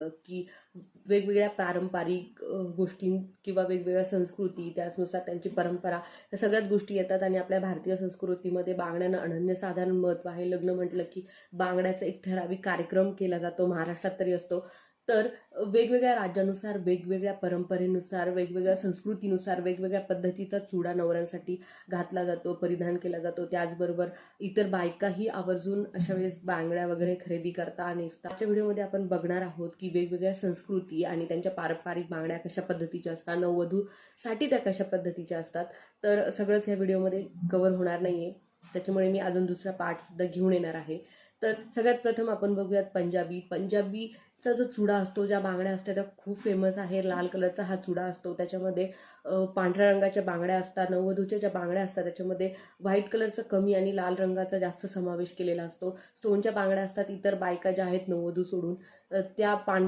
की वेगवेगळ्या पारंपरिक गोष्टी किंवा वेगवेगळ्या संस्कृती, त्यानुसार त्यांची परंपरा, या सगळ्याच गोष्टी येतात आणि आपल्या भारतीय संस्कृतीमध्ये बांगड्यांना अनन्यसाधारण महत्त्व आहे. लग्न म्हटलं की बांगड्याचा एक ठराविक कार्यक्रम केला जातो, महाराष्ट्रात तरी असतो. तर वेगवेगळ्या राज्यानुसार, वेगवेगळ्या परंपरेनुसार, वेगवेगळ्या संस्कृतीनुसार वेगवेगळ्या पद्धतीचा चुडा नवऱ्यांसाठी घातला जातो, परिधान केला जातो. त्याचबरोबर इतर बायकाही आवर्जून अशा वेळेस बांगड्या वगैरे खरेदी करता आणि आजच्या व्हिडिओमध्ये आपण बघणार आहोत की वेगवेगळ्या संस्कृती आणि त्यांच्या पारंपरिक बांगड्या कशा पद्धतीच्या असतात, नववधूसाठी त्या कशा पद्धतीच्या असतात. तर सगळंच ह्या व्हिडिओमध्ये कव्हर होणार नाहीये, त्याच्यामुळे मी अजून दुसरा पार्ट सुद्धा घेऊन येणार आहे. तर सगळ्यात प्रथम आपण बघूयात पंजाबीचा जो चुडा असतो, ज्या बांगड्या असतात त्या खूप फेमस आहे. लाल कलरचा हा चुडा असतो, त्याच्यामध्ये पांढऱ्या रंगाच्या बांगड्या असतात. नववधूच्या ज्या बांगड्या असतात त्याच्यामध्ये व्हाईट कलरचा कमी आणि लाल रंगाचा जास्त समावेश केलेला असतो. स्टोनच्या बांगड्या असतात. इतर बायका ज्या आहेत नववधू सोडून त्या पांढऱ्या